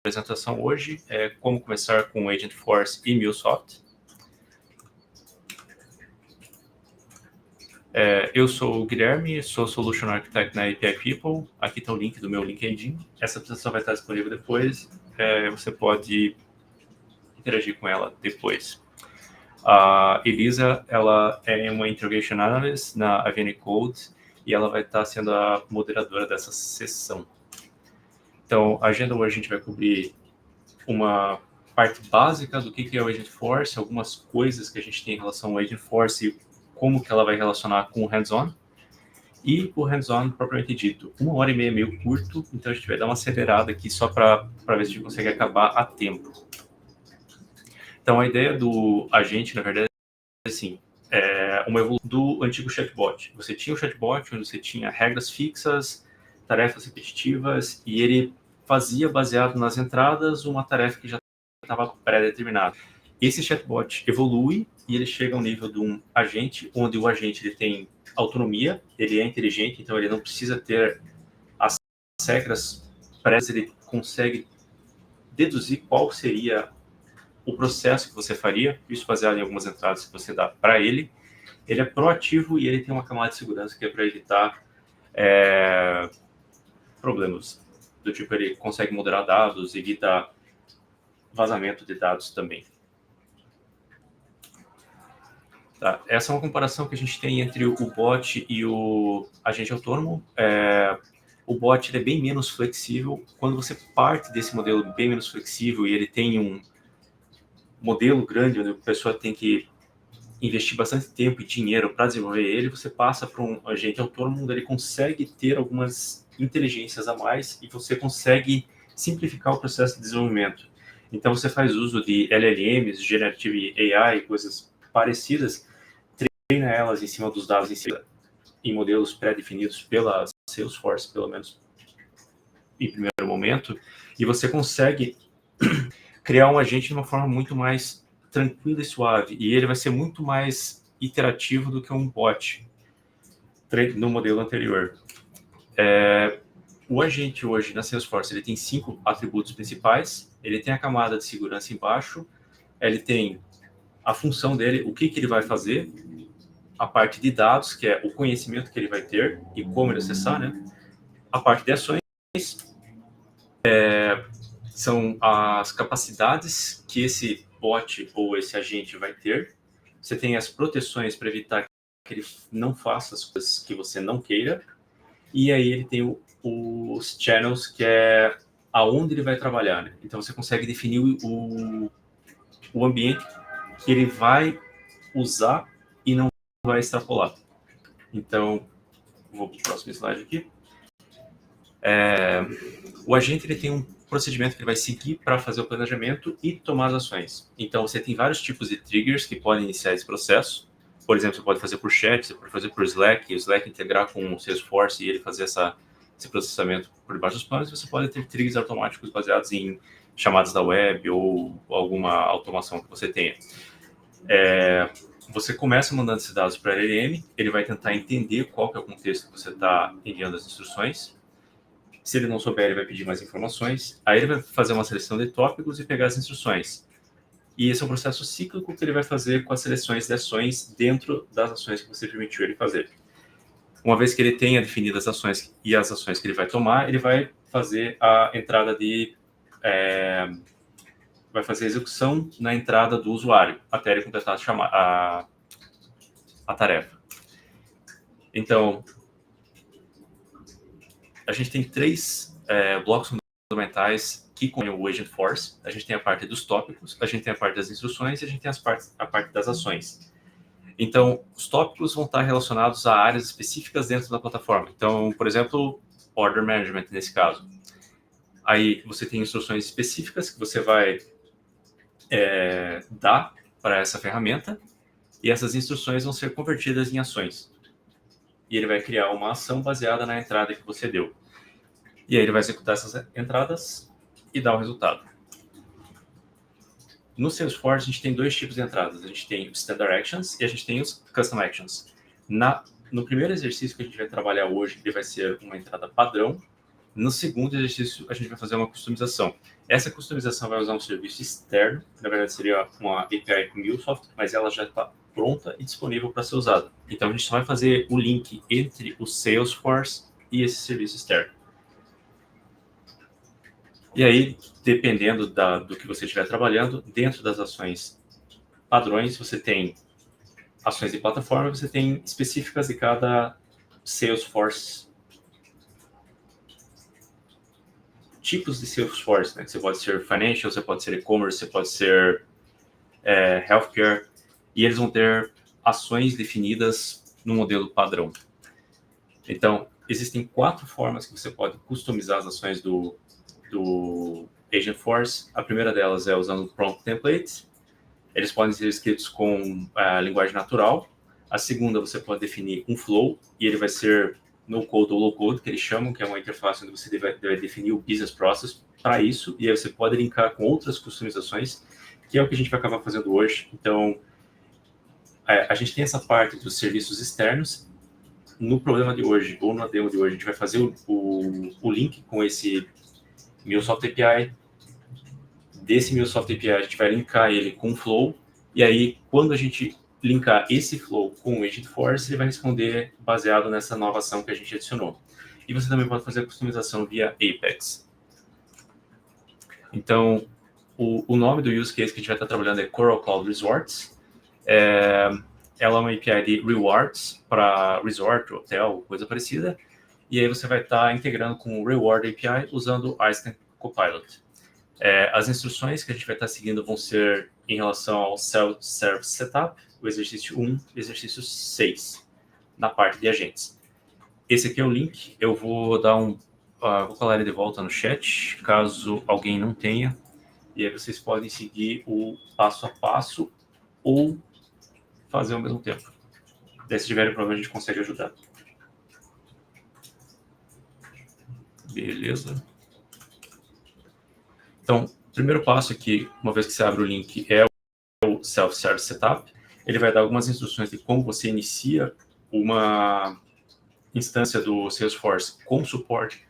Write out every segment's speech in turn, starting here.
apresentação hoje é como começar com Agentforce e MuleSoft. Eu sou o Guilherme, sou Solution Architect na API People. Aqui está o link do meu LinkedIn. Essa apresentação vai estar disponível depois. Você pode interagir com ela depois. A Elisa, ela é uma Integration Analyst na Aveni Code e ela vai estar sendo a moderadora dessa sessão. Então, a agenda hoje a gente vai cobrir uma parte básica do que é o Agentforce, algumas coisas que a gente tem em relação ao Agentforce e como que ela vai relacionar com o hands-on. E o hands-on propriamente dito, 1h30 é meio curto, então a gente vai dar uma acelerada aqui só para ver se a gente consegue acabar a tempo. Então, a ideia do agente, na verdade, é assim, uma evolução do antigo chatbot. Você tinha o chatbot onde você tinha regras fixas, tarefas repetitivas, e ele fazia, baseado nas entradas, uma tarefa que já estava pré-determinada. Esse chatbot evolui e ele chega ao nível de um agente, onde o agente ele tem autonomia, ele é inteligente, então ele não precisa ter as regras prévias, ele consegue deduzir qual seria o processo que você faria, isso baseado em algumas entradas que você dá para ele. Ele é proativo e ele tem uma camada de segurança que é para evitar problemas. Do tipo, ele consegue moderar dados, evita vazamento de dados também. Tá. Essa é uma comparação que a gente tem entre o bot e o agente autônomo. O bot ele é bem menos flexível. Quando você parte desse modelo bem menos flexível e ele tem um modelo grande, onde a pessoa tem que investir bastante tempo e dinheiro para desenvolver ele, você passa para um agente autônomo onde ele consegue ter algumas inteligências a mais e você consegue simplificar o processo de desenvolvimento. Então, você faz uso de LLMs, Generative AI, coisas parecidas, treina elas em cima dos dados em modelos pré-definidos pela Salesforce, pelo menos em primeiro momento, e você consegue criar um agente de uma forma muito mais tranquila e suave, e ele vai ser muito mais iterativo do que um bot no modelo anterior. O agente hoje na Salesforce ele tem 5 atributos principais. Ele tem a camada de segurança embaixo, ele tem a função dele, o que ele vai fazer, a parte de dados, que é o conhecimento que ele vai ter e como ele acessar, né? A parte de ações são as capacidades que esse bot ou esse agente vai ter. Você tem as proteções para evitar que ele não faça as coisas que você não queira. E aí ele tem os channels, que é aonde ele vai trabalhar, né? Então você consegue definir o ambiente que ele vai usar e não vai extrapolar. Então, vou para o próximo slide aqui. O agente ele tem um procedimento que ele vai seguir para fazer o planejamento e tomar as ações. Então, você tem vários tipos de triggers que podem iniciar esse processo. Por exemplo, você pode fazer por chat, você pode fazer por Slack, o Slack integrar com o Salesforce e ele fazer esse processamento por debaixo dos panos. Você pode ter triggers automáticos baseados em chamadas da web ou alguma automação que você tenha. Você começa mandando esses dados para a LLM, ele vai tentar entender qual que é o contexto que você está enviando as instruções. Se ele não souber, ele vai pedir mais informações. Aí ele vai fazer uma seleção de tópicos e pegar as instruções. E esse é um processo cíclico que ele vai fazer com as seleções de ações dentro das ações que você permitiu ele fazer. Uma vez que ele tenha definido as ações e as ações que ele vai tomar, ele vai fazer a entrada vai fazer a execução na entrada do usuário, até ele completar a tarefa. Então, a gente tem 3 blocos fundamentais que compõem o Agentforce. A gente tem a parte dos tópicos, a gente tem a parte das instruções e a gente tem a parte das ações. Então, os tópicos vão estar relacionados a áreas específicas dentro da plataforma. Então, por exemplo, Order Management, nesse caso. Aí, você tem instruções específicas que você vai dar para essa ferramenta e essas instruções vão ser convertidas em ações. E ele vai criar uma ação baseada na entrada que você deu. E aí ele vai executar essas entradas e dar o resultado. No Salesforce, a gente tem 2 tipos de entradas. A gente tem os Standard Actions e a gente tem os Custom Actions. No primeiro exercício que a gente vai trabalhar hoje, ele vai ser uma entrada padrão, No segundo exercício, a gente vai fazer uma customização. Essa customização vai usar um serviço externo, que na verdade seria uma API com MuleSoft, mas ela já está pronta e disponível para ser usada. Então, a gente só vai fazer o link entre o Salesforce e esse serviço externo. E aí, dependendo do que você estiver trabalhando, dentro das ações padrões, você tem ações de plataforma, você tem específicas de cada Salesforce, tipos de Salesforce, né? Você pode ser financial, você pode ser e-commerce, você pode ser healthcare, e eles vão ter ações definidas no modelo padrão. Então, existem 4 formas que você pode customizar as ações do Agentforce. A primeira delas é usando o Prompt Template. Eles podem ser escritos com a linguagem natural. A segunda, você pode definir um flow, e ele vai ser no-code ou low-code, que eles chamam, que é uma interface onde você deve definir o business process para isso, e aí você pode linkar com outras customizações, que é o que a gente vai acabar fazendo hoje. Então, a gente tem essa parte dos serviços externos. No problema de hoje, ou na demo de hoje, a gente vai fazer o link com esse MuleSoft API. Desse MuleSoft API, a gente vai linkar ele com o Flow, e aí, quando a gente linkar esse Flow com o Agentforce, ele vai responder baseado nessa nova ação que a gente adicionou. E você também pode fazer a customização via Apex. Então, o nome do use case que a gente vai estar trabalhando é Coral Cloud Resorts. Ela é uma API de rewards para resort, hotel, coisa parecida. E aí você vai estar integrando com o Reward API usando o Einstein Copilot. As instruções que a gente vai estar seguindo vão ser em relação ao Self-Service Setup, o exercício 1 e exercício 6, na parte de agentes. Esse aqui é o link, eu vou dar vou colar ele de volta no chat, caso alguém não tenha, e aí vocês podem seguir o passo a passo ou fazer ao mesmo tempo. Daí, se tiverem problema, a gente consegue ajudar. Beleza. Então, o primeiro passo aqui, uma vez que você abre o link, é o Self-Service Setup. Ele vai dar algumas instruções de como você inicia uma instância do Salesforce com suporte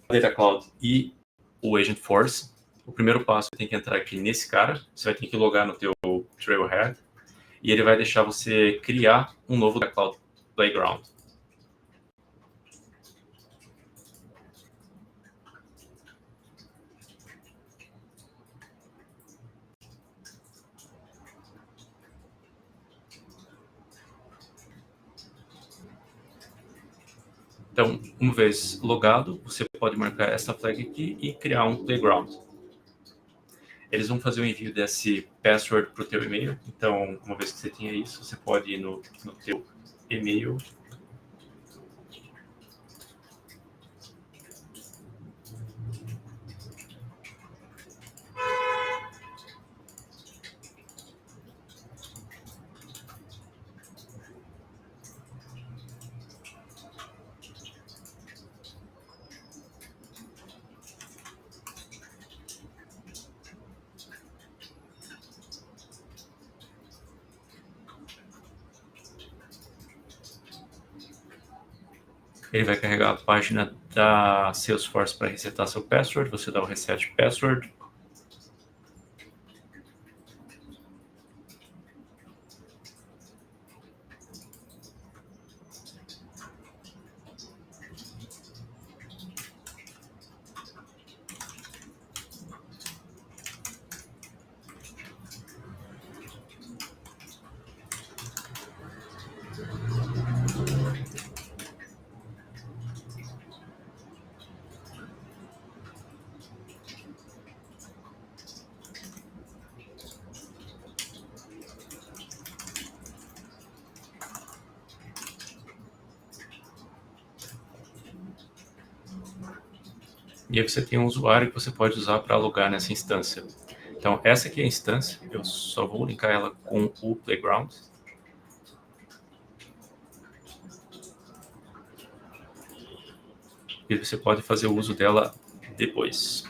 ao Data Cloud e o Agentforce. O primeiro passo, você tem que entrar aqui nesse cara, você vai ter que logar no teu Trailhead, e ele vai deixar você criar um novo Data Cloud Playground. Então, uma vez logado, você pode marcar essa flag aqui e criar um playground. Eles vão fazer o envio desse password para o teu e-mail. Então, uma vez que você tenha isso, você pode ir no teu e-mail. Ele vai carregar a página da Salesforce para resetar seu password. Você dá o reset password. E aí você tem um usuário que você pode usar para logar nessa instância. Então, essa aqui é a instância. Eu só vou linkar ela com o Playground. E você pode fazer o uso dela depois.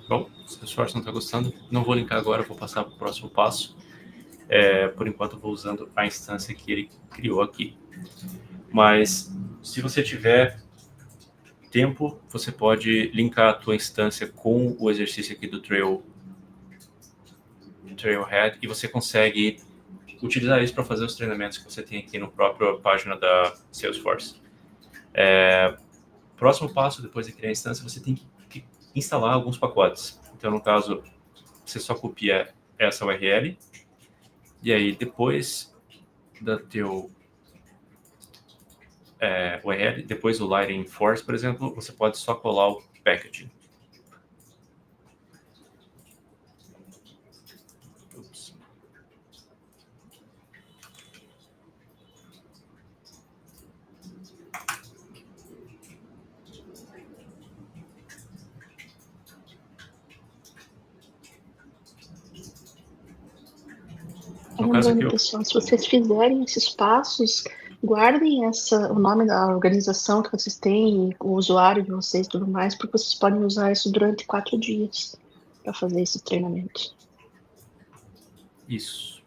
Bom, se o Salesforce não está gostando, não vou linkar agora, vou passar para o próximo passo. Por enquanto, eu vou usando a instância que ele criou aqui. Mas, se você tiver tempo, você pode linkar a tua instância com o exercício aqui do Trailhead e você consegue utilizar isso para fazer os treinamentos que você tem aqui na própria página da Salesforce. Próximo passo, depois de criar a instância, você tem que instalar alguns pacotes. Então, no caso, você só copia essa URL e aí depois da teu URL, depois do Lightning Force, por exemplo, você pode só colar o packaging. Ups. No caso aqui, Lembrando, pessoal, se vocês fizerem esses passos, guardem o nome da organização que vocês têm, o usuário de vocês e tudo mais, porque vocês podem usar isso durante 4 dias para fazer esse treinamento. isso.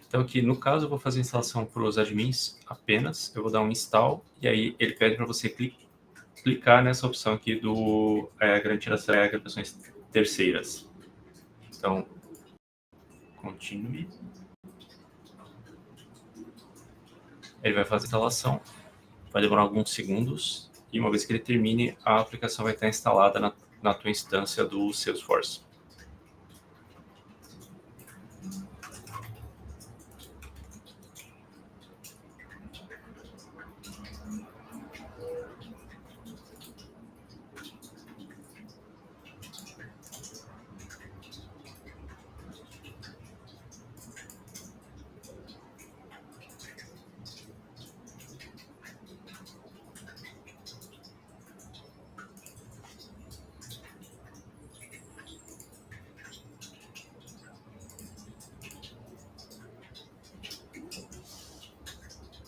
Então aqui, no caso, eu vou fazer a instalação para os admins apenas. Eu vou dar um install e aí ele pede para você clicar nessa opção aqui do garantir acesso a aplicações terceiras. Então, continue. Ele vai fazer a instalação, vai demorar alguns segundos, e uma vez que ele termine, a aplicação vai estar instalada na tua instância do Salesforce.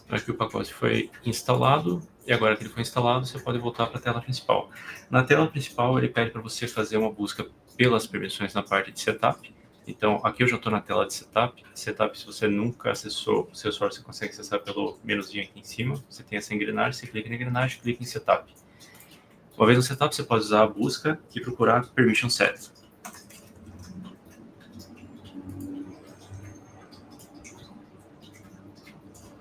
Aqui o pacote foi instalado, e agora que ele foi instalado, você pode voltar para a tela principal. Na tela principal, ele pede para você fazer uma busca pelas permissões na parte de Setup. Então, aqui eu já estou na tela de Setup. Setup, se você nunca acessou o Salesforce, você consegue acessar pelo menuzinho aqui em cima. Você tem essa engrenagem, você clica na engrenagem, clica em Setup. Uma vez no Setup, você pode usar a busca e procurar Permission Set.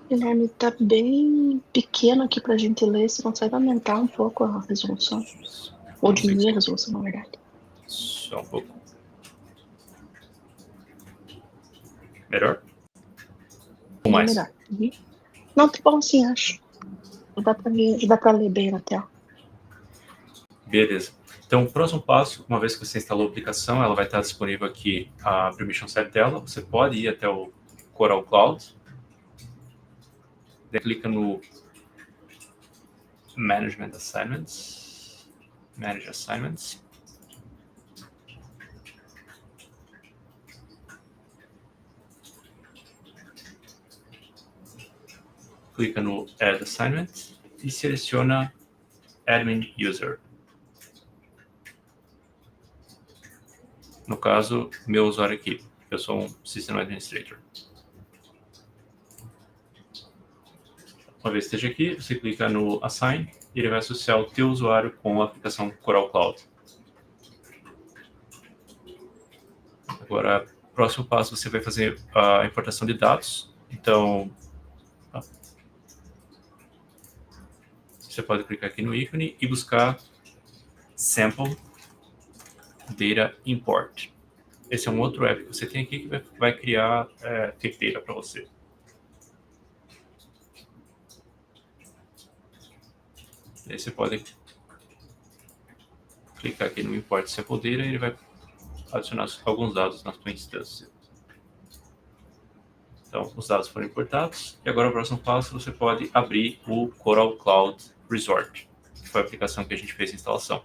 Guilherme, tá bem pequeno aqui para a gente ler. Você consegue aumentar um pouco a resolução? Ou diminuir a resolução, na verdade. Só um pouco. Melhor? Ou mais? Melhor. Uhum. Não, tá bom sim, acho. Dá para ler bem na tela. Beleza. Então, o próximo passo, uma vez que você instalou a aplicação, ela vai estar disponível aqui a permission set dela. Você pode ir até o Coral Cloud. Daí clica no Management Assignments. Manage Assignments. Clica no Add Assignment e seleciona Admin User. No caso, meu usuário aqui. Eu sou um System Administrator. Uma vez que esteja aqui, você clica no Assign e ele vai associar o teu usuário com a aplicação Coral Cloud. Agora, próximo passo, você vai fazer a importação de dados. Então, você pode clicar aqui no ícone e buscar Sample Data Import. Esse é um outro app que você tem aqui que vai criar Fake Data para você. Aí você pode clicar aqui no Import Sample Data e ele vai adicionar alguns dados na sua instância. Então, os dados foram importados. E agora, o próximo passo, você pode abrir o Coral Cloud Resort, que foi a aplicação que a gente fez a instalação.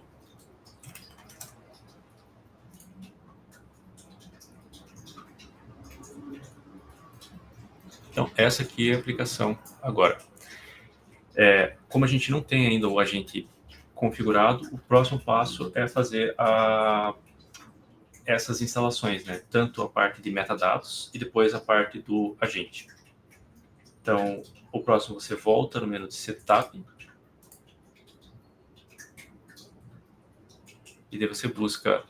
Então, essa aqui é a aplicação agora. Como a gente não tem ainda o agente configurado, o próximo passo é fazer a essas instalações, né? Tanto a parte de metadados e depois a parte do agente. Então, o próximo você volta no menu de Setup. E daí você busca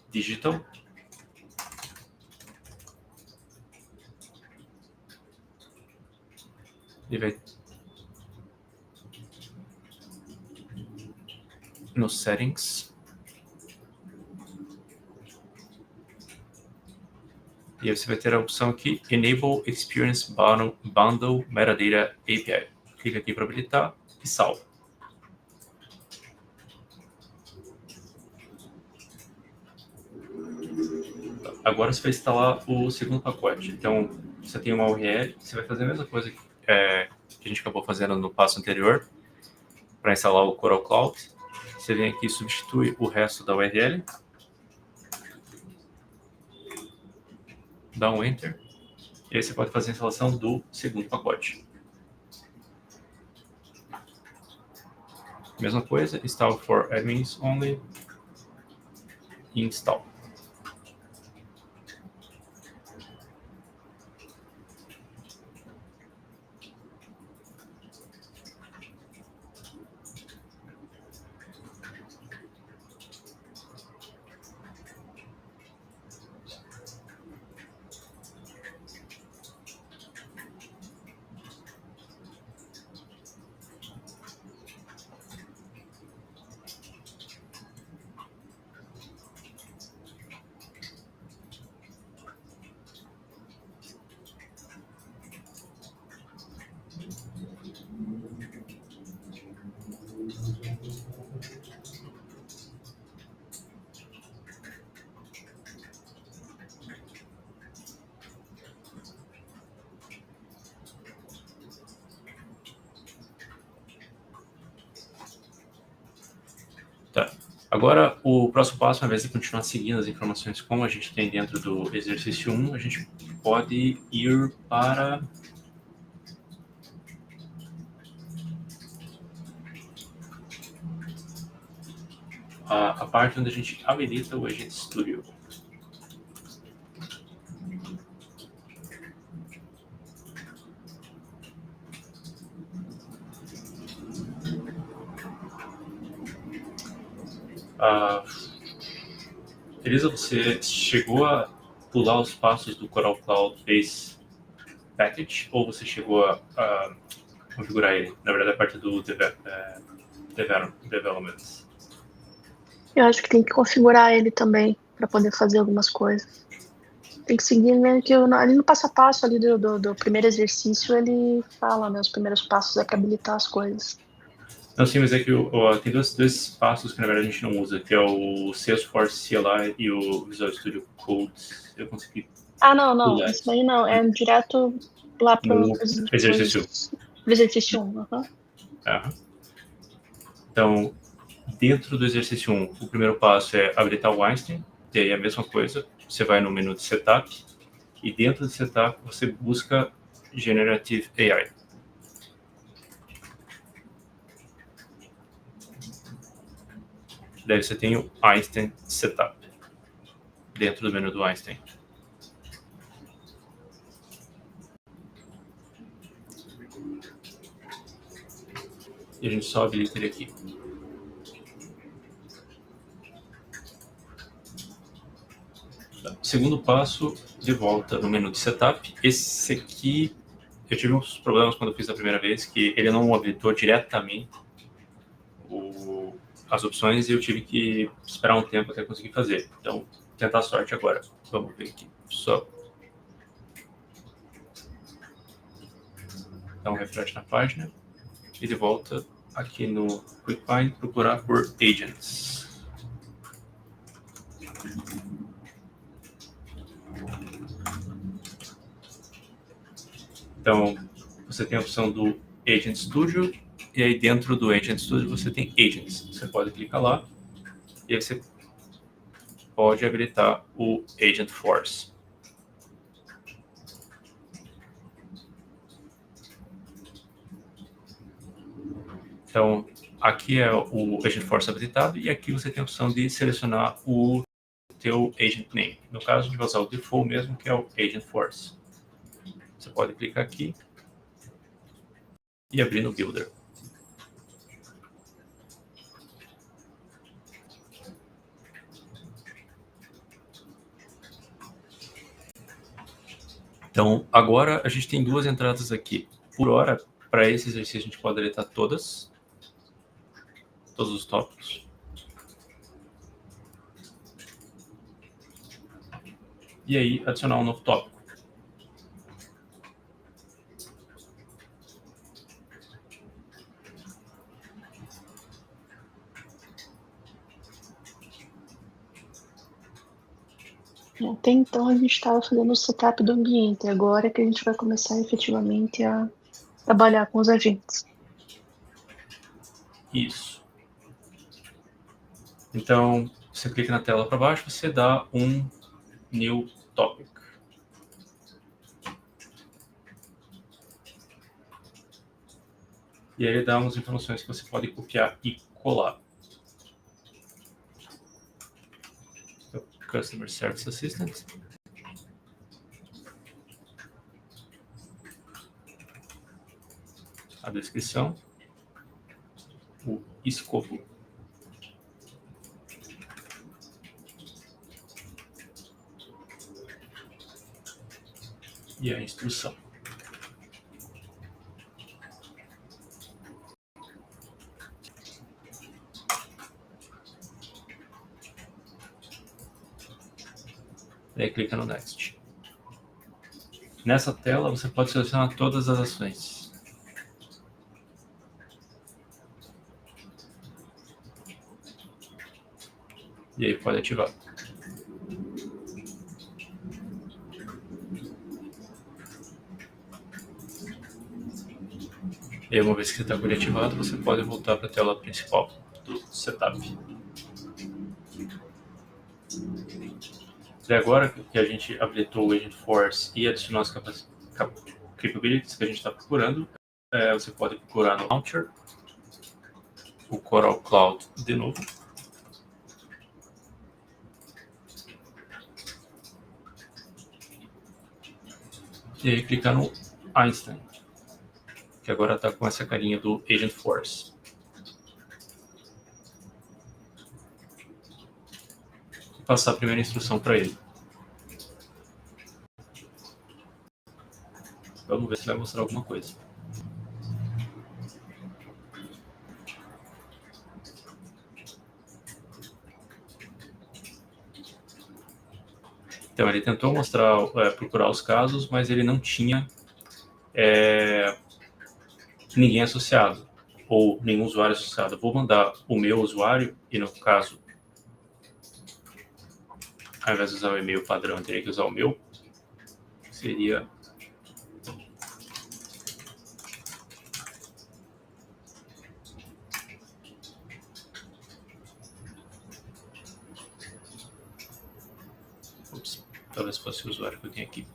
Digital. E vai no Settings. E aí você vai ter a opção aqui, Enable Experience Bundle Metadata API. Clica aqui para habilitar e salva. Agora você vai instalar o segundo pacote. Então, você tem uma URL, você vai fazer a mesma coisa que a gente acabou fazendo no passo anterior, para instalar o Coral Cloud. Você vem aqui e substitui o resto da URL. Dá um Enter. E aí você pode fazer a instalação do segundo pacote. Mesma coisa, Install for Admins Only. E Install. Tá. Agora, o próximo passo, ao invés de continuar seguindo as informações como a gente tem dentro do exercício 1, a gente pode ir para a parte onde a gente habilita o Agent Studio. Elisa, você chegou a pular os passos do Coral Cloud Base Package ou você chegou a configurar ele? Na verdade, a parte do Development. Eu acho que tem que configurar ele também para poder fazer algumas coisas. Tem que seguir meio que ali no passo a passo ali do primeiro exercício, ele fala, né? Os primeiros passos é para habilitar as coisas. Não, sim, mas é que tem dois passos que na verdade a gente não usa, que é o Salesforce CLI e o Visual Studio Code. Eu consegui. Não. Isso daí não. É direto lá para o exercício 1. Uhum. Então, dentro do exercício 1, o primeiro passo é habilitar o Einstein, e aí é a mesma coisa. Você vai no menu de Setup, e dentro de Setup você busca Generative AI. Daí você tem o Einstein Setup, dentro do menu do Einstein. E a gente só habilita ele aqui. Segundo passo, de volta no menu de Setup. Esse aqui, eu tive uns problemas quando eu fiz a primeira vez, que ele não habilitou diretamente as opções e eu tive que esperar um tempo até conseguir fazer. Então, tentar a sorte agora. Vamos ver aqui. Só dar um refresh na página e de volta aqui no QuickFind procurar por Agents. Então, você tem a opção do Agent Studio e aí dentro do Agent Studio você tem Agents. Você pode clicar lá e aí você pode habilitar o Agent Force. Então, aqui é o Agent Force habilitado e aqui você tem a opção de selecionar o teu agent name. No caso, a gente vai usar o default mesmo, que é o Agentforce. Você pode clicar aqui e abrir no Builder. Então, agora a gente tem duas entradas aqui. Por hora, para esse exercício, a gente pode deletar todos os tópicos. E aí, adicionar um novo tópico. Até então a gente estava fazendo o setup do ambiente, agora é que a gente vai começar efetivamente a trabalhar com os agentes. Isso. Então, você clica na tela para baixo, você dá um New Topic. E aí ele dá umas informações que você pode copiar e colar. Então, Customer Service Assistant. A descrição. O escopo. E a instrução. E aí clica no Next. Nessa tela você pode selecionar todas as ações. E aí pode ativar. E aí, uma vez que está com ele ativado, você pode voltar para a tela principal do setup. E agora que a gente habilitou o Agentforce e adicionou as capabilities que a gente está procurando, você pode procurar no Launcher, o Coral Cloud de novo. E aí clicar no Einstein, que agora está com essa carinha do Agentforce. E passar a primeira instrução para ele. Vamos ver se vai mostrar alguma coisa. Então, ele tentou mostrar, procurar os casos, mas ele não tinha ninguém associado, ou nenhum usuário associado. Eu vou mandar o meu usuário, e no caso, ao invés de usar o e-mail padrão, eu teria que usar o meu, que seria talvez fosse o usuário que eu tenho aqui.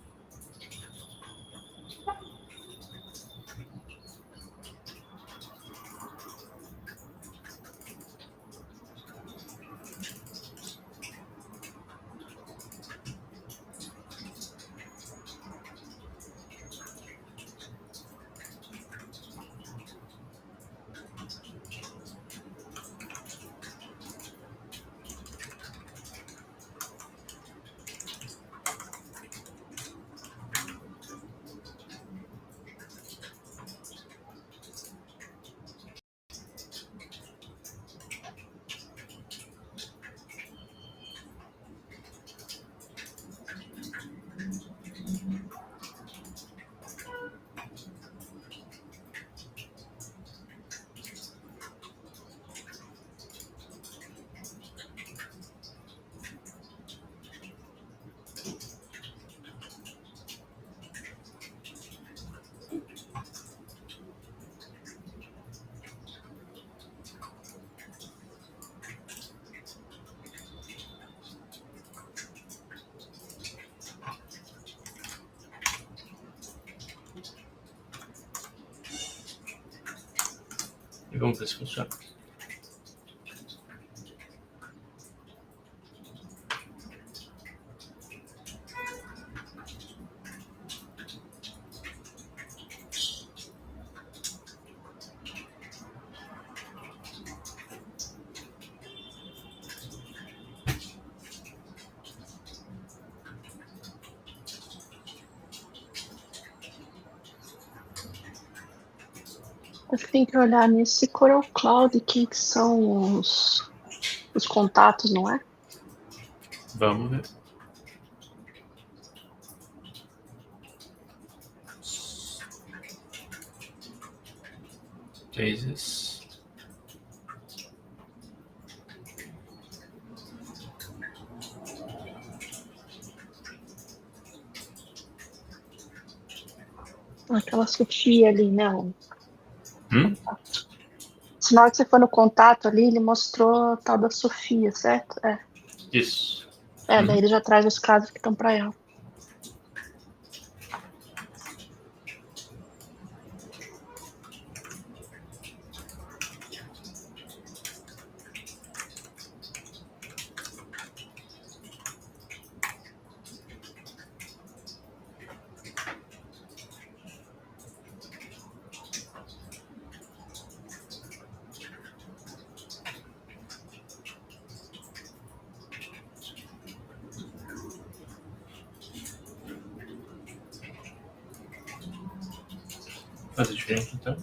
E vamos ver se funciona. Acho que tem que olhar nesse Coral Cloud quem que são os contatos, não é? Vamos ver. Cases. Aquela Sofia ali, né? O Hum? contato. Se na hora que você for no contato ali, ele mostrou a tal da Sofia, certo? Isso. Daí ele já traz os casos que estão para ela. Fazer diferente, então.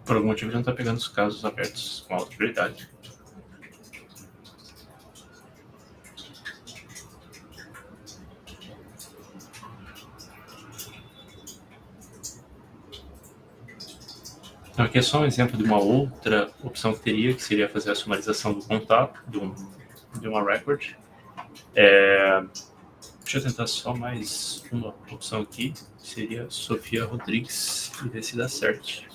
Por algum motivo ele não está pegando os casos abertos com alta prioridade. Então aqui é só um exemplo de uma outra opção que teria, que seria fazer a sumarização do contato de uma record. Deixa eu tentar só mais uma opção aqui, que seria Sofia Rodrigues, e ver se dá certo.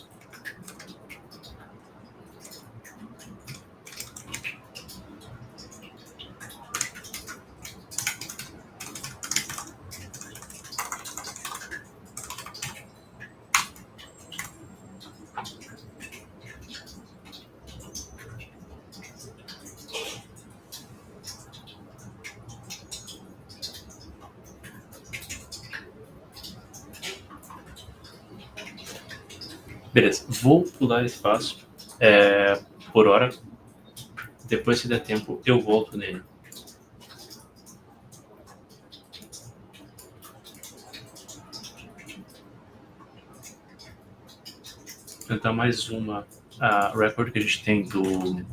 Beleza, vou pular esse passo por hora. Depois, se der tempo, eu volto nele. Tentar mais uma record que a gente tem do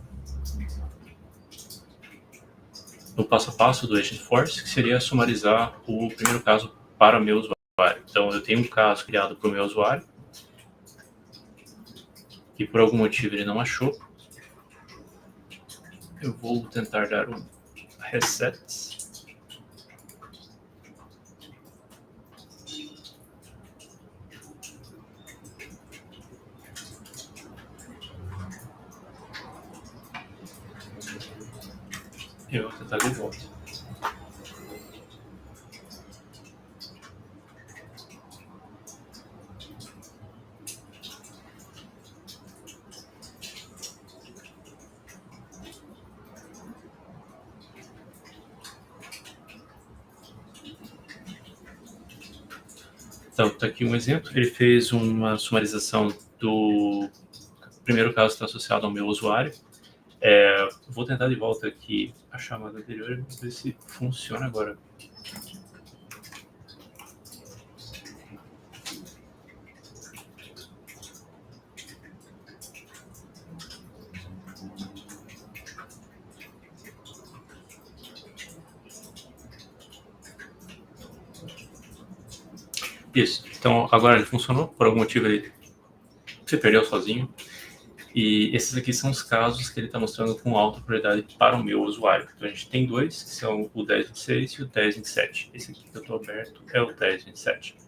passo a passo do Agent Force, que seria sumarizar o primeiro caso para o meu usuário. Então, eu tenho um caso criado para o meu usuário, que por algum motivo ele não achou. Eu vou tentar dar um reset. Eu vou tentar de volta. Então, está aqui um exemplo. Ele fez uma sumarização do primeiro caso que está associado ao meu usuário. Vou tentar de volta aqui a chamada anterior e ver se funciona agora. Isso. Então, agora ele funcionou. Por algum motivo ele se perdeu sozinho. E esses aqui são os casos que ele está mostrando com alta prioridade para o meu usuário. Então, a gente tem dois, que são o 1026 e o 1027. Esse aqui que eu estou aberto é o 1027.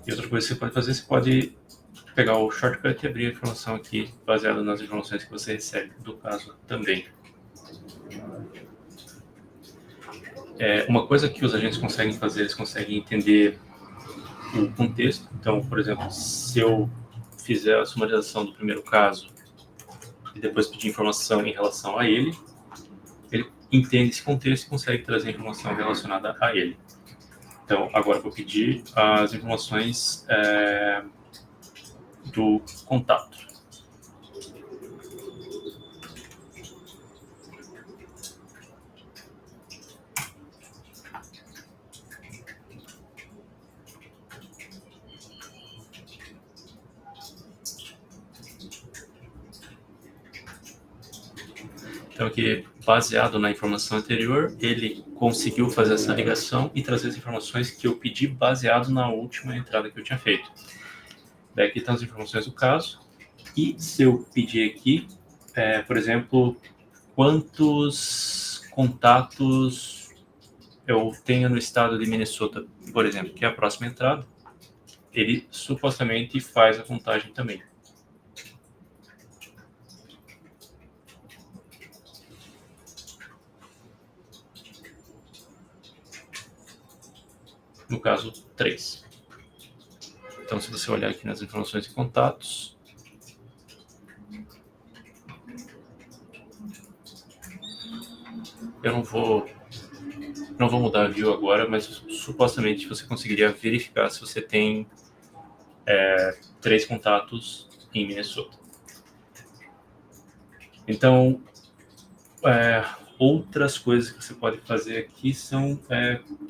E outra coisa que você pode fazer, você pode pegar o shortcut e abrir a informação aqui, baseada nas informações que você recebe do caso também. Uma coisa que os agentes conseguem fazer, eles conseguem entender o contexto. Então, por exemplo, se eu fizer a sumarização do primeiro caso e depois pedir informação em relação a ele entende esse contexto e consegue trazer informação relacionada a ele. Então, agora eu vou pedir as informações do contato. Então, aqui, baseado na informação anterior, ele conseguiu fazer essa ligação e trazer as informações que eu pedi baseado na última entrada que eu tinha feito. Daí aqui estão as informações do caso. E se eu pedir aqui, por exemplo, quantos contatos eu tenho no estado de Minnesota, por exemplo, que é a próxima entrada, ele supostamente faz a contagem também. No caso, 3. Então, se você olhar aqui nas informações de contatos, eu não vou mudar a view agora, mas supostamente você conseguiria verificar se você tem 3 contatos em Minnesota. Então, outras coisas que você pode fazer aqui são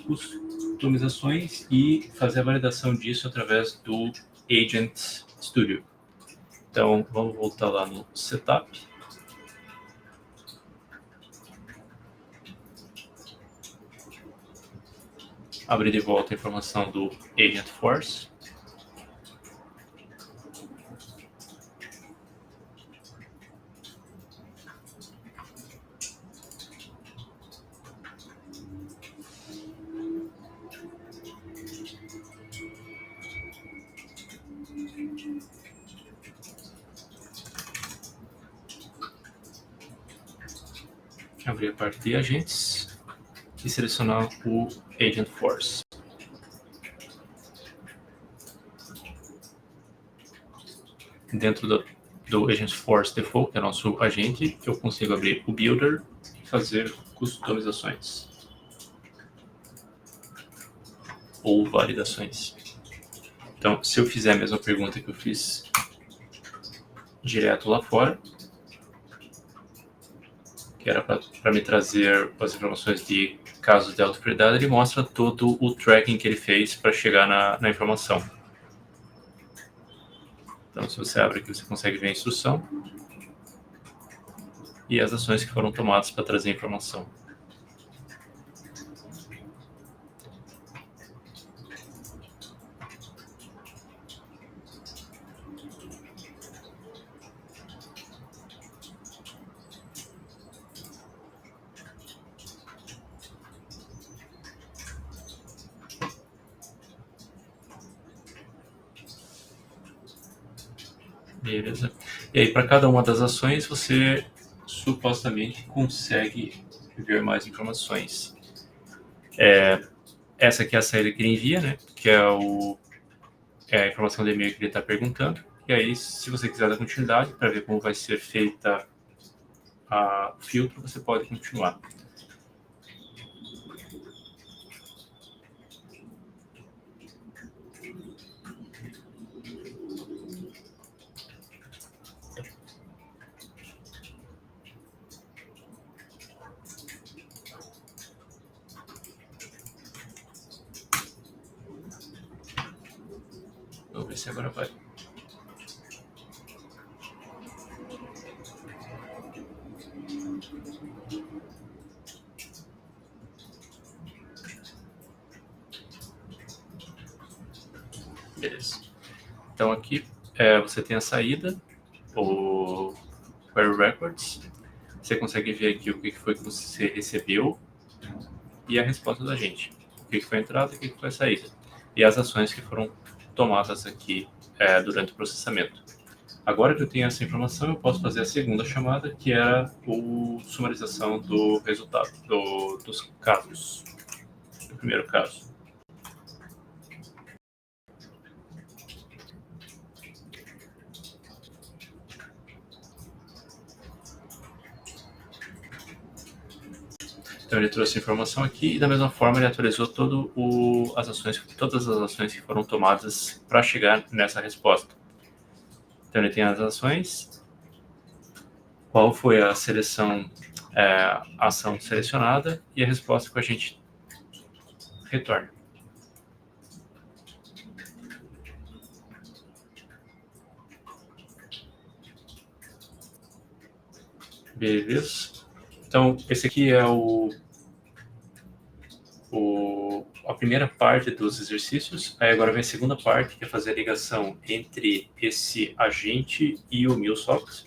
customizações e fazer a validação disso através do Agent Studio. Então, vamos voltar lá no Setup. Abrir de volta a informação do Agent Force. Abrir a parte de agentes e selecionar o Agent Force. Dentro do Agent Force Default, que é nosso agente, eu consigo abrir o Builder e fazer customizações ou validações. Então, se eu fizer a mesma pergunta que eu fiz direto lá fora, que era para me trazer as informações de casos de alta prioridade, ele mostra todo o tracking que ele fez para chegar na informação. Então, se você abre aqui, você consegue ver a instrução e as ações que foram tomadas para trazer a informação. Beleza. E aí, para cada uma das ações, você supostamente consegue ver mais informações. Essa aqui é a saída que ele envia, né? Que é a informação do e-mail que ele está perguntando. E aí, se você quiser dar continuidade para ver como vai ser feita o filtro, você pode continuar. Vamos ver se agora vai. Beleza. Então aqui você tem a saída, o Query Records. Você consegue ver aqui o que foi que você recebeu e a resposta da gente. O que foi a entrada e o que foi a saída. E as ações que foram tomadas aqui durante o processamento. Agora que eu tenho essa informação, eu posso fazer a segunda chamada, que era a sumarização do resultado, dos casos. Do primeiro caso. Então ele trouxe a informação aqui e da mesma forma ele atualizou todas as ações que foram tomadas para chegar nessa resposta. Então ele tem as ações, qual foi a a ação selecionada e a resposta que a gente retorna. Beleza. Então esse aqui é a primeira parte dos exercícios. Aí agora vem a segunda parte, que é fazer a ligação entre esse agente e o MuleSoft.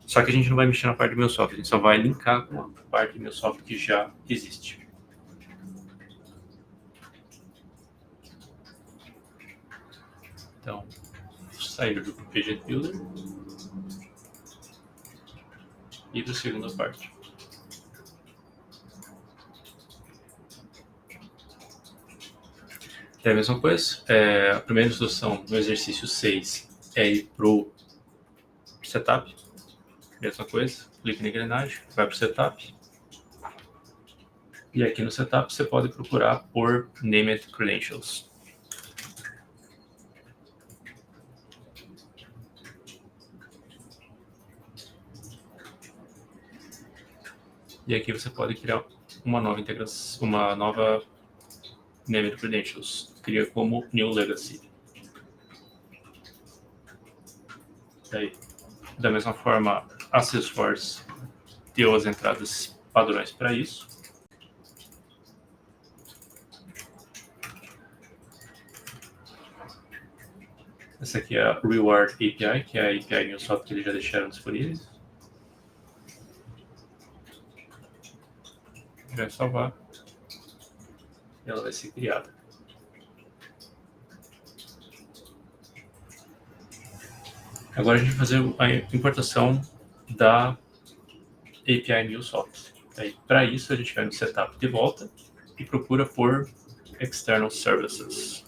Só que a gente não vai mexer na parte do MuleSoft, a gente só vai linkar com a parte do MuleSoft que já existe. Então, sair do Agent Builder e para a segunda parte. É a mesma coisa. A primeira instrução no exercício 6 é ir para o setup. Mesma coisa, clica na engrenagem, vai para o setup. E aqui no setup você pode procurar por Named Credentials. E aqui você pode criar uma nova integração, uma nova Named Credentials. Cria como New Legacy. Daí, da mesma forma, a Salesforce deu as entradas padrões para isso. Essa aqui é a Reward API, que é a API MuleSoft que eles já deixaram disponíveis. Vai salvar. E ela vai ser criada. Agora a gente vai fazer a importação da API MuleSoft. Para isso a gente vai no setup de volta e procura por External Services.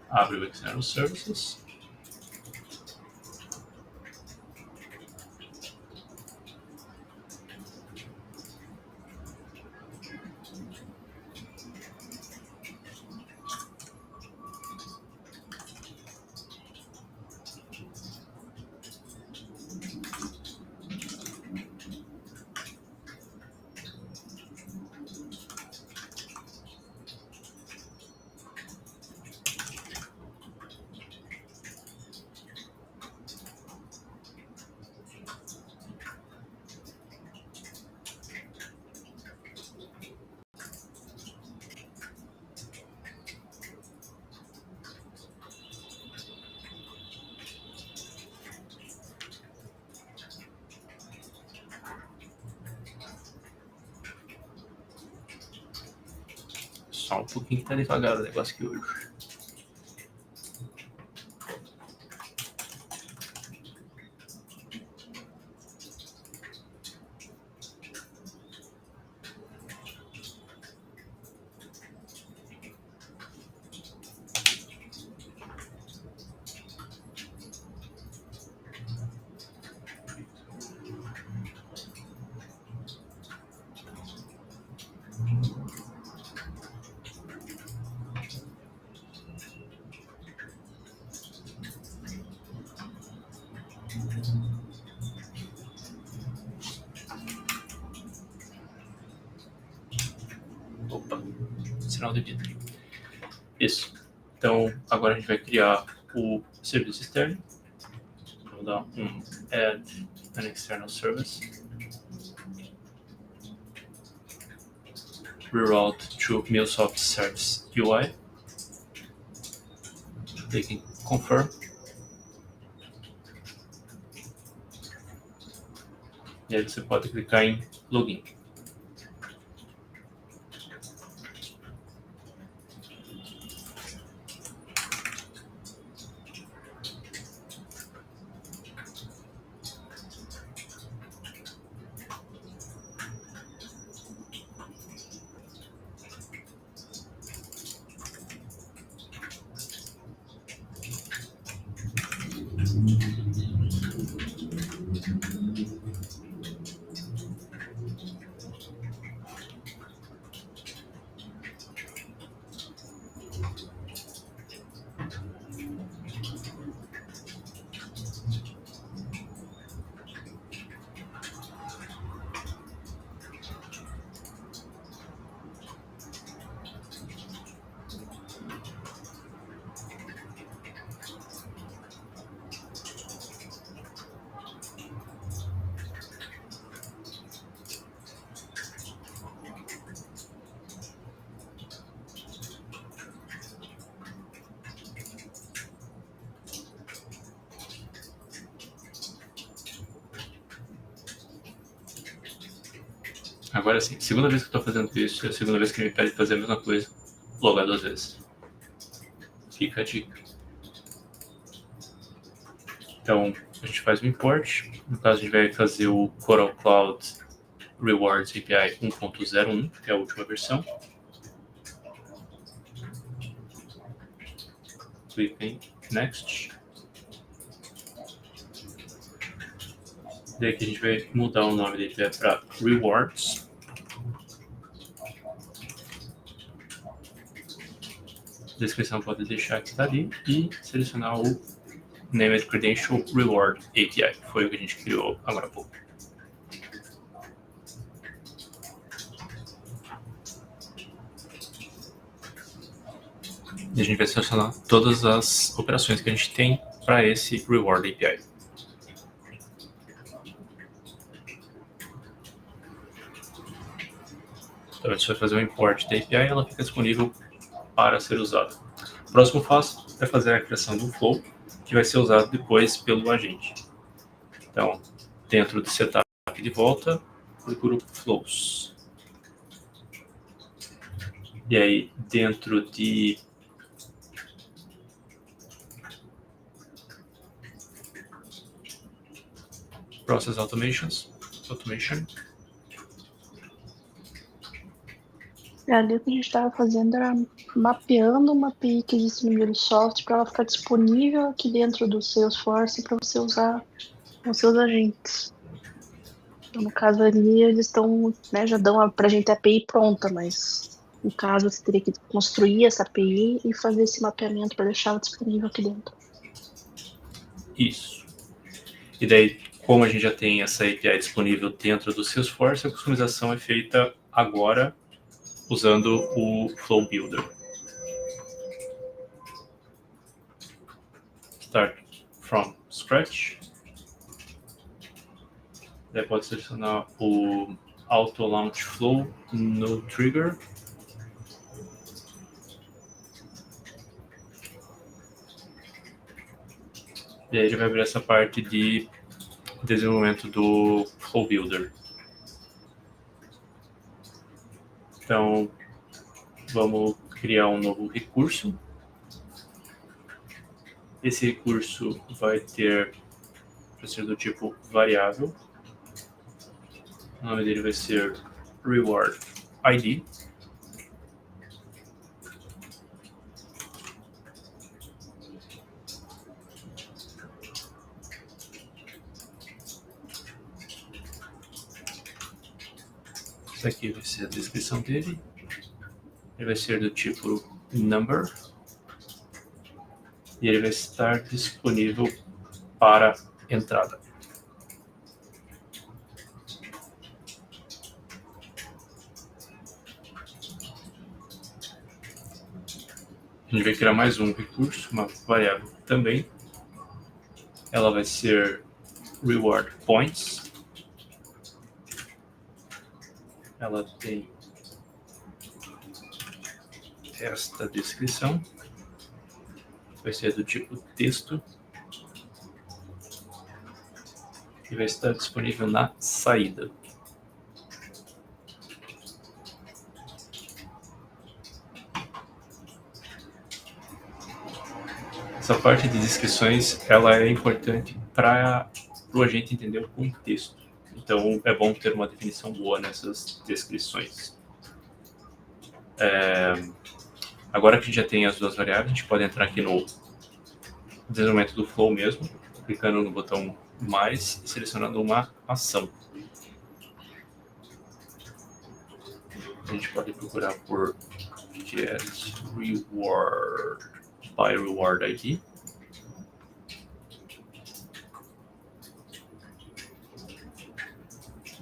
Abre o External Services. Só um pouquinho que tá devagar o negócio aqui hoje. Opa, sinal de vida. Isso. Então, agora a gente vai criar o serviço externo. Vamos dar add an external service. Reroute to MuleSoft Service UI. Clique em Confirm. E aí você pode clicar em Login. Agora sim, segunda vez que eu estou fazendo isso, é a segunda vez que ele me pede fazer a mesma coisa, logar 2 vezes. Fica a dica. Então, a gente faz o import. No caso, a gente vai fazer o Coral Cloud Rewards API 1.01, que é a última versão. Clica em Next. Daí aqui a gente vai mudar o nome da API para Rewards. Descrição pode deixar que está ali e selecionar o Named Credential Reward API, que foi o que a gente criou agora há pouco. E a gente vai selecionar todas as operações que a gente tem para esse Reward API. Então a gente vai fazer o import da API e ela fica disponível para ser usada. O próximo passo é fazer a criação do flow, que vai ser usado depois pelo agente. Então, dentro do setup de volta, procuro flows. E aí, dentro de Process Automation, Ali o que a gente estava fazendo era mapeando uma API que existe no MuleSoft para ela ficar disponível aqui dentro do Salesforce para você usar com seus agentes. Então, no caso ali, eles estão, né, já dão para a gente a API pronta, mas no caso você teria que construir essa API e fazer esse mapeamento para deixá-la disponível aqui dentro. Isso. E daí, como a gente já tem essa API disponível dentro do Salesforce, a customização é feita agora usando o Flow Builder. Start from scratch. Daí pode selecionar o Auto Launch Flow no Trigger. E aí ele vai abrir essa parte de desenvolvimento do Flow Builder. Então, vamos criar um novo recurso. Esse recurso vai ser do tipo variável. O nome dele vai ser Reward ID. Isso aqui vai ser a descrição dele. Ele vai ser do tipo number. E ele vai estar disponível para entrada. A gente vai criar mais um recurso, uma variável também. ela vai ser reward points. Ela tem esta descrição, vai ser do tipo texto e vai estar disponível na saída. Essa parte de descrições ela é importante para o agente entender o contexto. Então é bom ter uma definição boa nessas descrições. Agora que a gente já tem as duas variáveis, a gente pode entrar aqui no desenvolvimento do flow mesmo, clicando no botão mais e selecionando uma ação. A gente pode procurar por get reward by reward ID.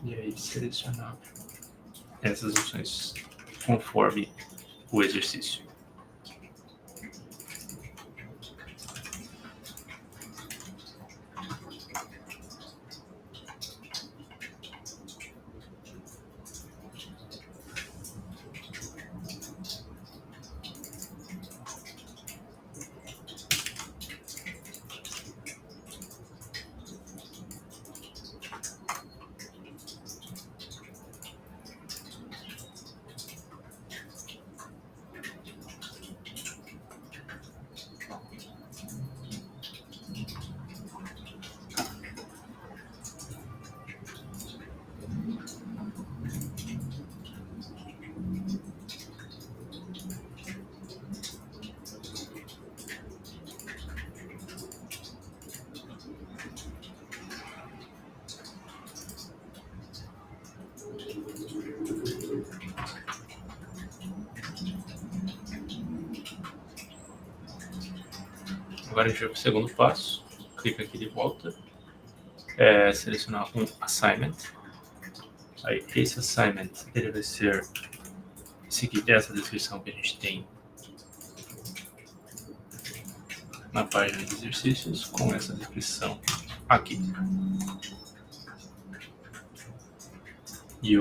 E aí selecionar essas opções conforme o exercício. Agora a gente vai para o segundo passo, clica aqui de volta, selecionar um assignment. Aí esse assignment ele vai ser seguir essa descrição que a gente tem na página de exercícios com essa descrição aqui. E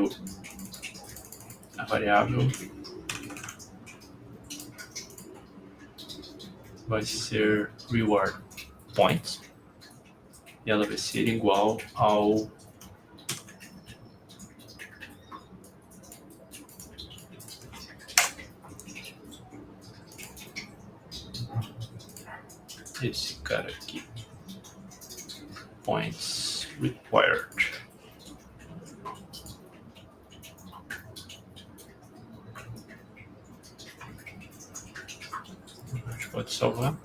a variável vai ser reward points e ela vai ser igual ao esse cara aqui, points required. A gente pode salvar.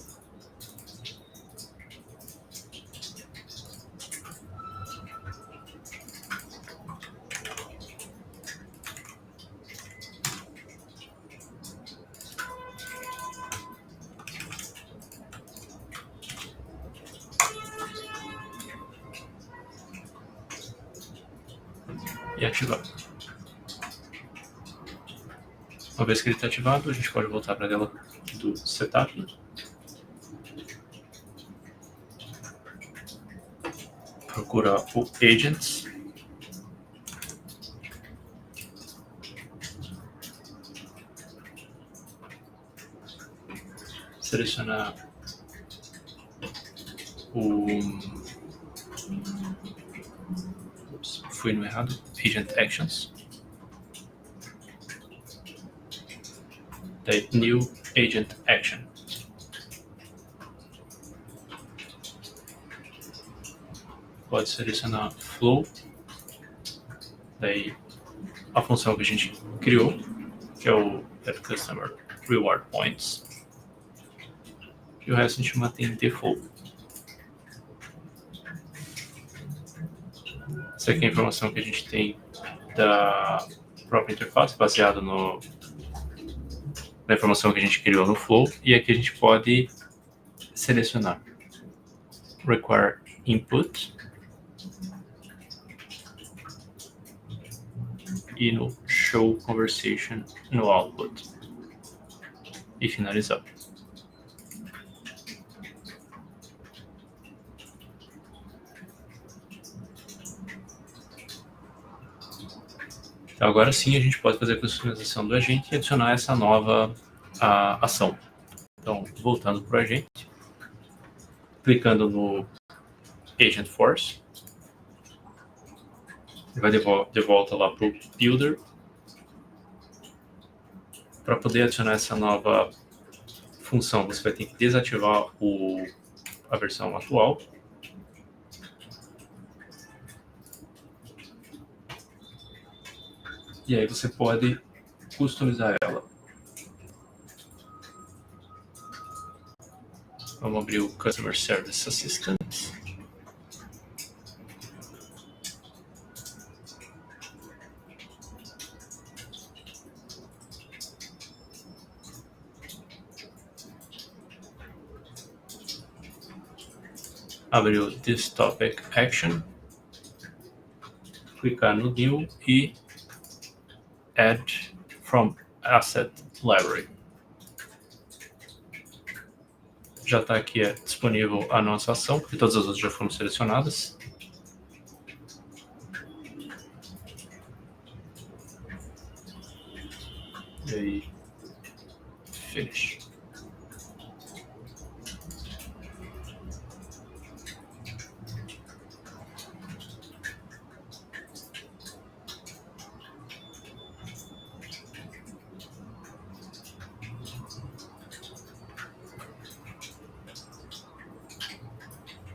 E ativar. Uma vez que ele está ativado, a gente pode voltar para a tela do setup. Procura o agents. Selecionar o... Ups, fui no errado. Agent Actions. Daí, New Agent Action. Pode selecionar Flow. Daí, a função que a gente criou, que é o Get Customer Reward Points. E o resto a gente mantém default. Essa aqui é a informação que a gente tem da própria interface, baseado na informação que a gente criou no Flow. E aqui a gente pode selecionar Require Input e no Show Conversation no Output. E finalizar. Então, agora sim a gente pode fazer a customização do agente e adicionar essa nova ação. Então, voltando para o agente, clicando no Agent Force, ele vai de volta lá para o Builder. Para poder adicionar essa nova função, você vai ter que desativar a versão atual. E aí você pode customizar ela. Vamos abrir o Customer Service Assistant. Abrir o This Topic Action. Clicar no New e Add from Asset Library. Já está aqui disponível a nossa ação, porque todas as outras já foram selecionadas. E aí, Finish.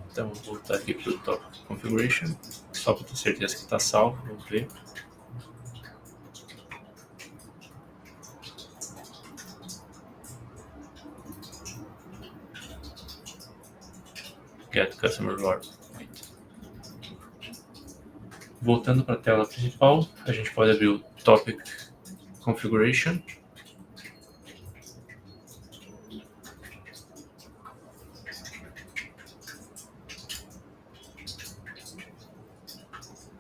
Então, vou voltar aqui para o Top Configuration, só para ter certeza que está salvo. Vamos ver. Get Customer Reward Point. Voltando para a tela principal, a gente pode abrir o Topic Configuration.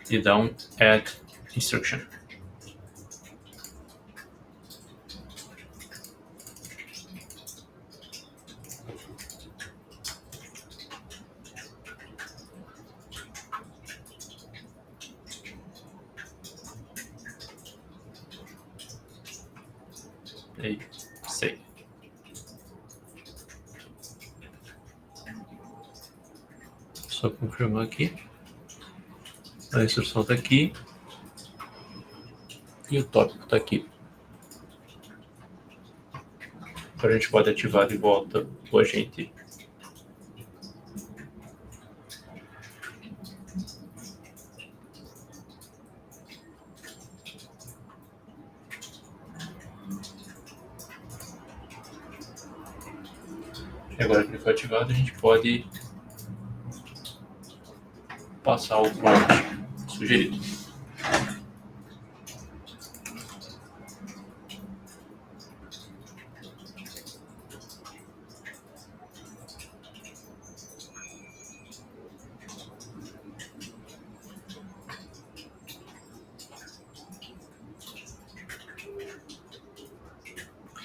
E dar um Add Instruction. E save. Só confirmar aqui. A instrução está aqui. E o tópico está aqui. Agora a gente pode ativar de volta o agente. E agora que ele foi ativado, a gente pode passar o prompt sugerido.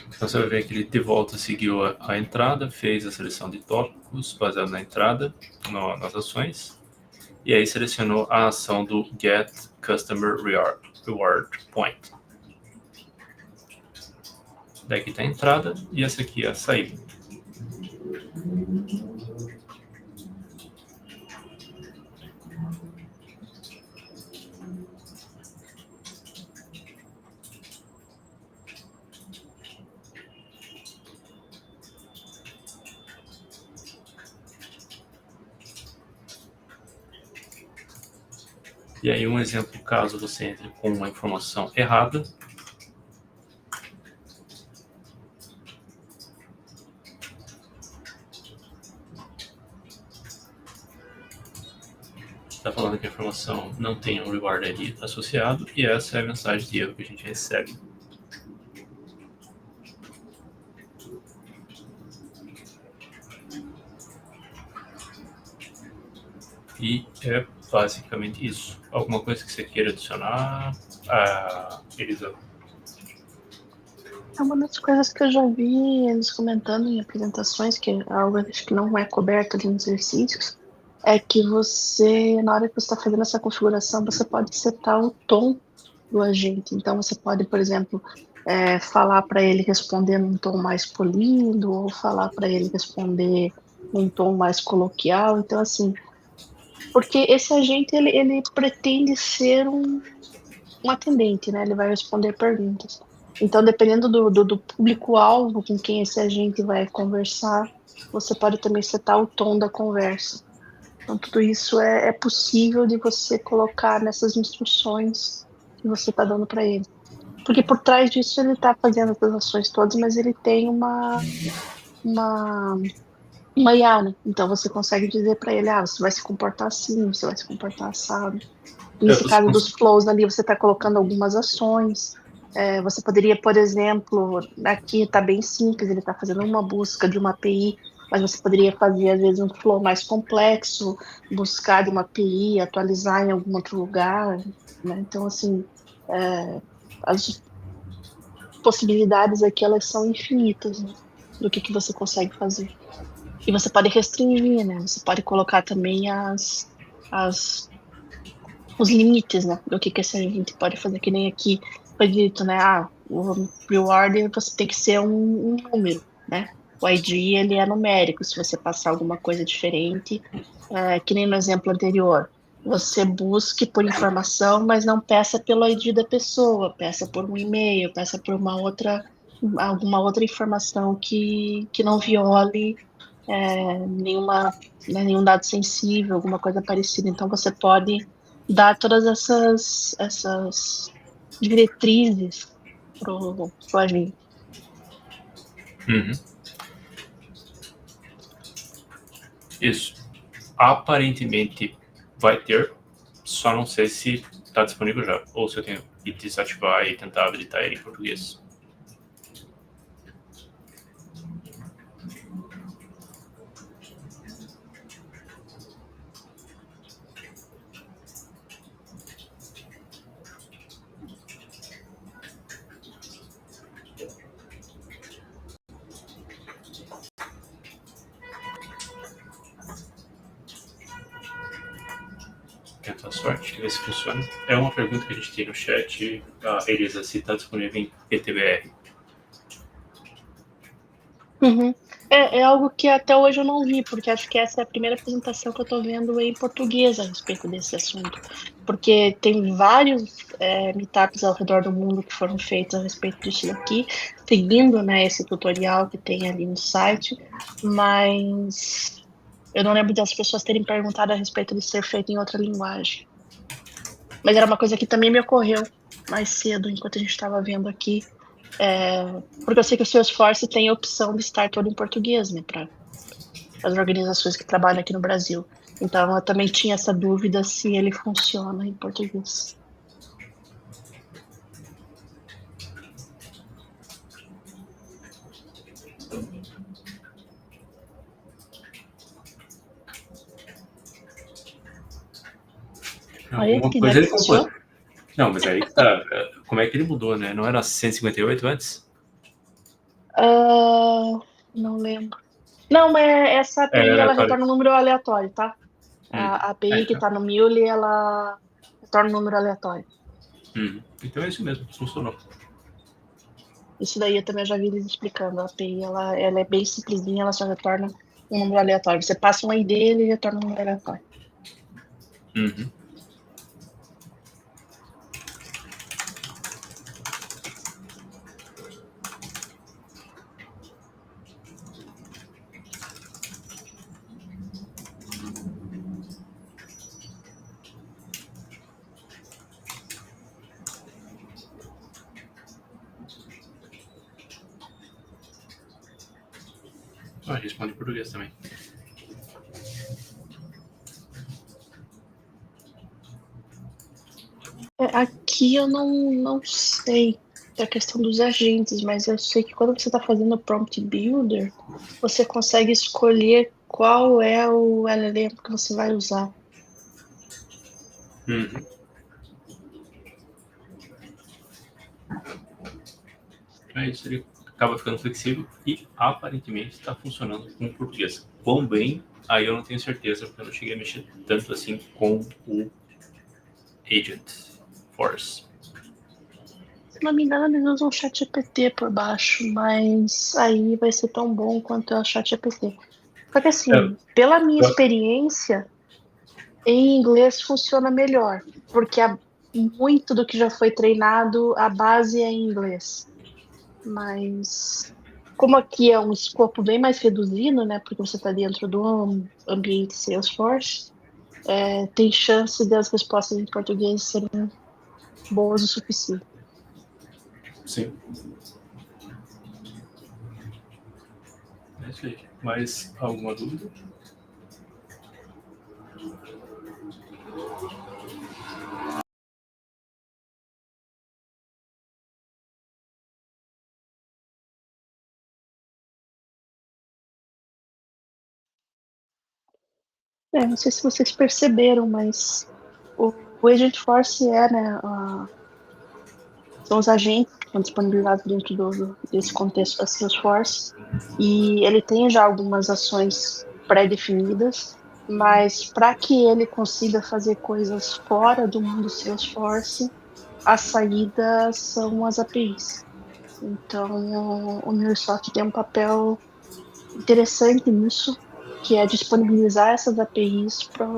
Então você vai ver que ele de volta seguiu a entrada, fez a seleção de tópicos baseado na entrada, nas ações, e aí selecionou a ação do Get Customer Reward Point. Daqui está a entrada e essa aqui é a saída. E aí um exemplo, caso você entre com uma informação errada, está falando que a informação não tem um reward ID associado, e essa é a mensagem de erro que a gente recebe. E é basicamente isso. Alguma coisa que você queira adicionar, Elisa? Uma das coisas que eu já vi eles comentando em apresentações, que é algo acho que não é coberto ali nos exercícios, é que você, na hora que você está fazendo essa configuração, você pode setar o tom do agente. Então, você pode, por exemplo, falar para ele responder num tom mais polido, ou falar para ele responder num tom mais coloquial. Então, assim, porque esse agente, ele pretende ser um atendente, né? Ele vai responder perguntas. Então, dependendo do público-alvo com quem esse agente vai conversar, você pode também setar o tom da conversa. Então, tudo isso é possível de você colocar nessas instruções que você está dando para ele. Porque por trás disso ele está fazendo essas ações todas, mas ele tem uma, uma IA, né? Então você consegue dizer para ele, você vai se comportar assim, você vai se comportar assado. Nesse caso dos flows ali, você está colocando algumas ações. Você poderia, por exemplo, aqui está bem simples, ele está fazendo uma busca de uma API, mas você poderia fazer, às vezes, um flow mais complexo, buscar de uma API, atualizar em algum outro lugar, né? Então, assim, as possibilidades aqui, elas são infinitas, né? Do que você consegue fazer. E você pode restringir, né? Você pode colocar também as os limites, né, do que esse agente pode fazer, que nem aqui foi dito, né, o reward você tem que ser um número, né, o ID ele é numérico, se você passar alguma coisa diferente, que nem no exemplo anterior, você busque por informação, mas não peça pelo ID da pessoa, peça por um e-mail, peça por alguma outra informação que não viole nenhum dado sensível, alguma coisa parecida. Então, você pode dar todas essas diretrizes pro agente. Uhum. Isso. Aparentemente vai ter, só não sei se está disponível já, ou se eu tenho que desativar e tentar habilitar ele em português. Tenta a sorte, ver se funciona. É uma pergunta que a gente tem no chat, a Elisa, se está disponível em PTBR. Uhum. É algo que até hoje eu não vi, porque acho que essa é a primeira apresentação que eu estou vendo em português a respeito desse assunto. Porque tem vários meetups ao redor do mundo que foram feitos a respeito disso daqui, seguindo, né, esse tutorial que tem ali no site, mas eu não lembro das pessoas terem perguntado a respeito de ser feito em outra linguagem. Mas era uma coisa que também me ocorreu mais cedo, enquanto a gente estava vendo aqui. Porque eu sei que o Salesforce tem a opção de estar todo em português, né, para as organizações que trabalham aqui no Brasil. Então, eu também tinha essa dúvida se ele funciona em português. Olha Alguma que coisa ele iniciou. compôs. Não, mas aí tá. Como é que ele mudou, né? Não era 158 antes? Não lembro. Não, mas essa É API ela aleatório. retorna um número aleatório, tá? A API que Então. está no Mule, ela retorna um número aleatório. Então é isso mesmo, funcionou. Isso daí eu também já vi eles explicando. A API ela é bem simplesinha, ela só retorna um número aleatório. Você passa um ID e ele retorna um número aleatório. Uhum. Responde em português também. Aqui eu não sei da questão dos agentes, mas eu sei que quando você está fazendo o Prompt Builder, você consegue escolher qual é o LLM que você vai usar. Uhum. É isso, ele acaba ficando flexível e aparentemente está funcionando com o português. Quão bem, aí eu não tenho certeza, porque eu não cheguei a mexer tanto assim com o Agent Force. Se não me engano, eles usam o ChatGPT por baixo, mas aí vai ser tão bom quanto é o ChatGPT. Só que assim, pela minha experiência, em inglês funciona melhor, porque muito do que já foi treinado, a base é em inglês. Mas como aqui é um escopo bem mais reduzido, né? Porque você está dentro do ambiente Salesforce, tem chance das respostas em português serem boas o suficiente. Sim. É isso aí. Mais alguma dúvida? Não sei se vocês perceberam, mas o Agent Force né, são os agentes que estão disponibilizados dentro desse contexto da Salesforce, e ele tem já algumas ações pré-definidas, mas para que ele consiga fazer coisas fora do mundo Salesforce, a saída são as APIs. Então, o MuleSoft tem um papel interessante nisso, que é disponibilizar essas APIs para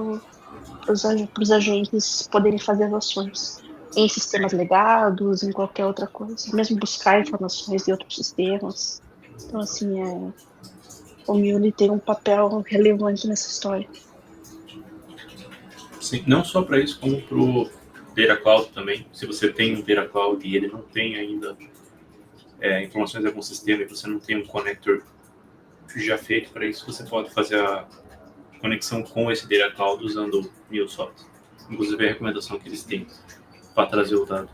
os agentes poderem fazer as ações em sistemas legados, em qualquer outra coisa, mesmo buscar informações de outros sistemas. Então, assim, o Mule tem um papel relevante nessa história. Sim, não só para isso, como para o Data Cloud também. Se você tem um Data Cloud e ele não tem ainda informações de algum sistema e você não tem um connector já feito para isso, você pode fazer a conexão com esse Data Cloud usando o MuleSoft. Inclusive a recomendação que eles têm para trazer o dado.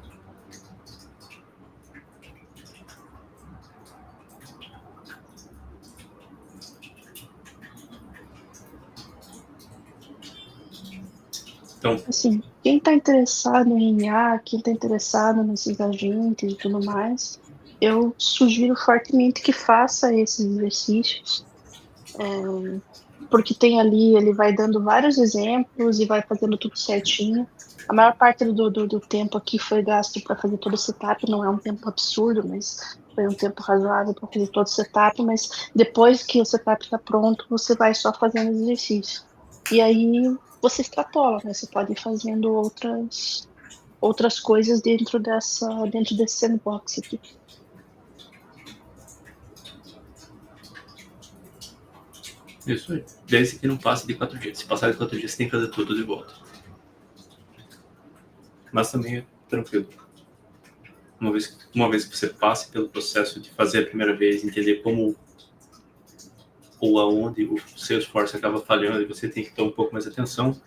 Então, assim, quem está interessado em IA, quem está interessado nesses agentes e tudo mais, eu sugiro fortemente que faça esses exercícios, porque tem ali, ele vai dando vários exemplos e vai fazendo tudo certinho. A maior parte do tempo aqui foi gasto para fazer todo o setup, não é um tempo absurdo, mas foi um tempo razoável para fazer todo o setup, mas depois que o setup está pronto, você vai só fazendo exercício. E aí você extrapola, né? Você pode ir fazendo outras coisas dentro desse sandbox aqui. isso aí. Desde que não passe de 4 dias. Se passar de 4 dias, você tem que fazer tudo de volta. Mas também é tranquilo. Uma vez que você passe pelo processo de fazer a primeira vez, entender como ou aonde o seu esforço acaba falhando e você tem que ter um pouco mais de atenção,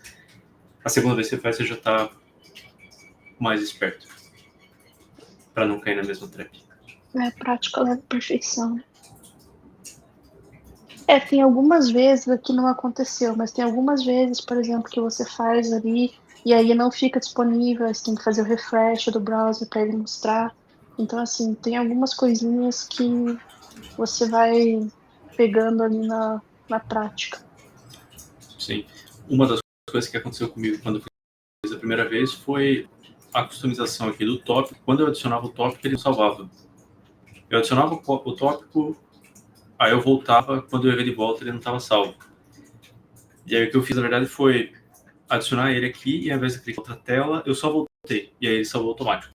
a segunda vez que você faz, você já está mais esperto para não cair na mesma trap. Prática leva à perfeição. Tem algumas vezes aqui não aconteceu, mas tem algumas vezes, por exemplo, que você faz ali e aí não fica disponível, aí você tem que fazer o refresh do browser para ele mostrar. Então, assim, tem algumas coisinhas que você vai pegando ali na prática. Sim. Uma das coisas que aconteceu comigo quando eu fiz a primeira vez foi a customização aqui do tópico. Quando eu adicionava o tópico, ele salvava. Eu adicionava o tópico, aí eu voltava, quando eu ia ver de volta, ele não estava salvo. E aí o que eu fiz, na verdade, foi adicionar ele aqui e ao invés de clicar em outra tela, eu só voltei. E aí ele salvou automático.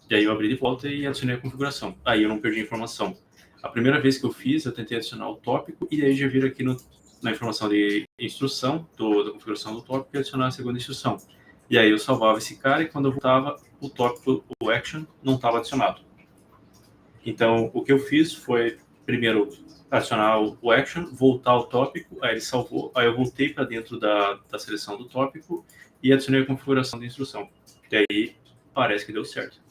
E aí eu abri de volta e adicionei a configuração. Aí eu não perdi a informação. A primeira vez que eu fiz, eu tentei adicionar o tópico e aí já vira aqui na informação de instrução da configuração do tópico e adicionar a segunda instrução. E aí eu salvava esse cara e quando eu voltava, o tópico, o action, não estava adicionado. Então, o que eu fiz foi, primeiro, adicionar o action, voltar ao tópico, aí ele salvou, aí eu voltei para dentro da seleção do tópico e adicionei a configuração de instrução. E aí, parece que deu certo.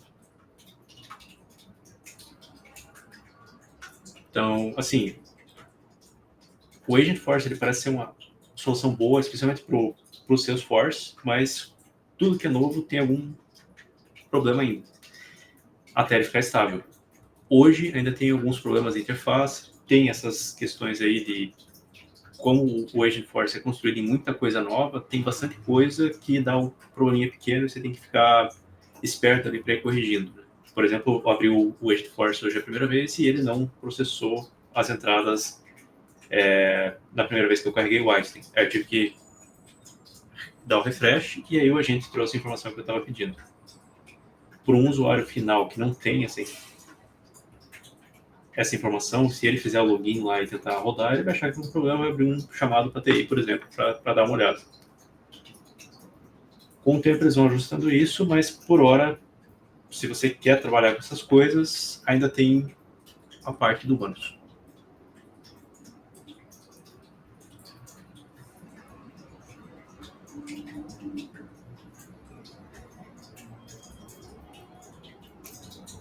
Então, assim, o Agentforce ele parece ser uma solução boa, especialmente para o Salesforce, mas tudo que é novo tem algum problema ainda, até ele ficar estável. Hoje ainda tem alguns problemas de interface, tem essas questões aí de como o Agentforce é construído em muita coisa nova, tem bastante coisa que dá um probleminha pequeno e você tem que ficar esperto ali para ir corrigindo. Por exemplo, eu abri o Agent Force hoje a primeira vez e ele não processou as entradas na primeira vez que eu carreguei o Einstein. Aí eu tive que dar o refresh e aí o agente trouxe a informação que eu estava pedindo. Por um usuário final que não tem essa informação, se ele fizer o login lá e tentar rodar, ele vai achar que tem um problema, vai abrir um chamado para TI, por exemplo, para dar uma olhada. Com o tempo eles vão ajustando isso, mas por hora, se você quer trabalhar com essas coisas, ainda tem a parte do humanos.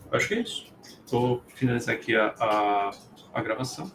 Acho que é isso. Vou finalizar aqui a gravação.